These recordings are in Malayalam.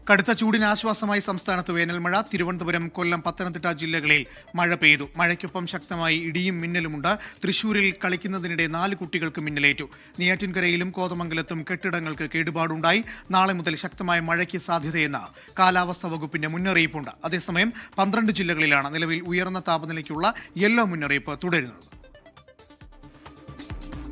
കടുത്ത ചൂടിന് ആശ്വാസമായി സംസ്ഥാനത്ത് വേനൽ മഴ. തിരുവനന്തപുരം, കൊല്ലം, പത്തനംതിട്ട ജില്ലകളിൽ മഴ പെയ്തു. മഴയ്ക്കൊപ്പം ശക്തമായി ഇടിയും മിന്നലുമുണ്ട്. തൃശൂരിൽ കളിക്കുന്നതിനിടെ 4 കുട്ടികൾക്ക് മിന്നലേറ്റു. നെയ്യാറ്റിൻകരയിലും കോതമംഗലത്തും കെട്ടിടങ്ങൾക്ക് കേടുപാടുണ്ടായി. നാളെ മുതൽ ശക്തമായ മഴയ്ക്ക് സാധ്യതയെന്ന് കാലാവസ്ഥാ വകുപ്പിന്റെ മുന്നറിയിപ്പുണ്ട്. അതേസമയം 12 ജില്ലകളിലാണ് നിലവിൽ ഉയർന്ന താപനിലയ്ക്കുള്ള യെല്ലോ മുന്നറിയിപ്പ് തുടരുന്നത്.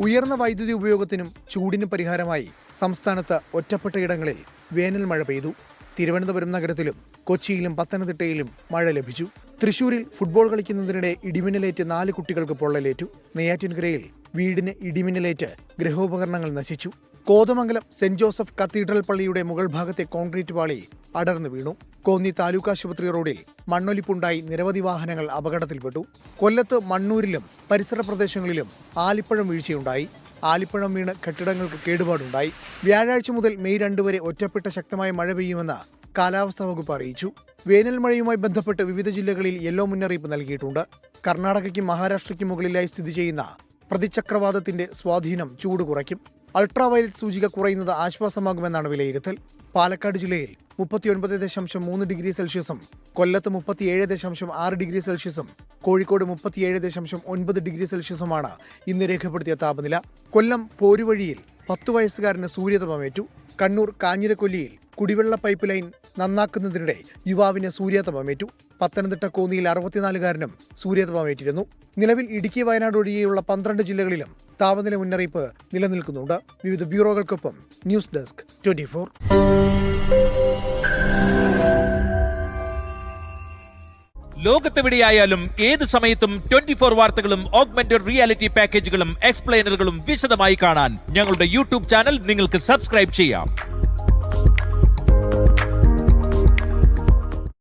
ഉയർന്ന വൈദ്യുതി ഉപയോഗത്തിനും ചൂടിന് പരിഹാരമായി സംസ്ഥാനത്ത് ഒറ്റപ്പെട്ട ഇടങ്ങളിൽ വേനൽ മഴ പെയ്തു. തിരുവനന്തപുരം നഗരത്തിലും കൊച്ചിയിലും പത്തനംതിട്ടയിലും മഴ ലഭിച്ചു. തൃശൂരിൽ ഫുട്ബോൾ കളിക്കുന്നതിനിടെ ഇടിമിന്നലേറ്റ് 4 കുട്ടികൾക്ക് പൊള്ളലേറ്റു. നെയ്യാറ്റിൻകരയിൽ വീടിന് ഇടിമിന്നലേറ്റ് ഗൃഹോപകരണങ്ങൾ നശിച്ചു. കോതമംഗലം സെന്റ് ജോസഫ് കത്തീഡ്രൽ പള്ളിയുടെ മുകൾ ഭാഗത്തെ കോൺക്രീറ്റ് പാളി അടർന്നു വീണു. കോന്നി താലൂക്ക് ആശുപത്രി റോഡിൽ മണ്ണൊലിപ്പുണ്ടായി നിരവധി വാഹനങ്ങൾ അപകടത്തിൽപ്പെട്ടു. കൊല്ലത്ത് മണ്ണൂരിലും പരിസര പ്രദേശങ്ങളിലും ആലിപ്പഴം വീഴ്ചയുണ്ടായി. ആലിപ്പഴം വീണ് കെട്ടിടങ്ങൾക്ക് കേടുപാടുണ്ടായി. വ്യാഴാഴ്ച മുതൽ മെയ് 2 വരെ ഒറ്റപ്പെട്ട ശക്തമായ മഴ പെയ്യുമെന്ന് കാലാവസ്ഥാ വകുപ്പ് അറിയിച്ചു. വേനൽ മഴയുമായി ബന്ധപ്പെട്ട് വിവിധ ജില്ലകളിൽ യെല്ലോ മുന്നറിയിപ്പ് നൽകിയിട്ടുണ്ട്. കർണാടകയ്ക്കും മഹാരാഷ്ട്രയ്ക്കും മുകളിലായി സ്ഥിതി ചെയ്യുന്ന പ്രതിചക്രവാതത്തിന്റെ സ്വാധീനം ചൂട് കുറയ്ക്കും. അൾട്രാവയലറ്റ് സൂചിക കുറയുന്നത് ആശ്വാസമാകുമെന്നാണ് വിലയിരുത്തൽ. പാലക്കാട് ജില്ലയിൽ 39.3 ഡിഗ്രി സെൽഷ്യസും കൊല്ലത്ത് 37.6 ഡിഗ്രി സെൽഷ്യസും കോഴിക്കോട് 37.9 ഡിഗ്രി സെൽഷ്യസുമാണ് ഇന്ന് രേഖപ്പെടുത്തിയ താപനില. കൊല്ലം പോരുവഴിയിൽ 10 വയസ്സുകാരന് സൂര്യതപമേറ്റു. കണ്ണൂർ കാഞ്ഞിരക്കൊല്ലിയിൽ കുടിവെള്ള പൈപ്പ് ലൈൻ നന്നാക്കുന്നതിനിടെ യുവാവിന് സൂര്യാതപമേറ്റു. പത്തനംതിട്ട കോന്നിയിൽ 64-കാരനും സൂര്യാതപമേറ്റിരുന്നു. നിലവിൽ ഇടുക്കി, വയനാട് ഒഴികെയുള്ള 12 ജില്ലകളിലും താപനില മുന്നറിയിപ്പ് നിലനിൽക്കുന്നുണ്ട്. വിവിധ ബ്യൂറോകൾക്കൊപ്പം ന്യൂസ് ഡെസ്ക് 24. ലോകത്തെവിടെയായാലും ഏത് സമയത്തും 24 വാർത്തകളും ഓഗ്മെന്റഡ് റിയാലിറ്റി പാക്കേജുകളും എക്സ്പ്ലെയിനറുകളും വിശദമായി കാണാൻ ഞങ്ങളുടെ യൂട്യൂബ് ചാനൽ നിങ്ങൾക്ക് സബ്സ്ക്രൈബ് ചെയ്യാം.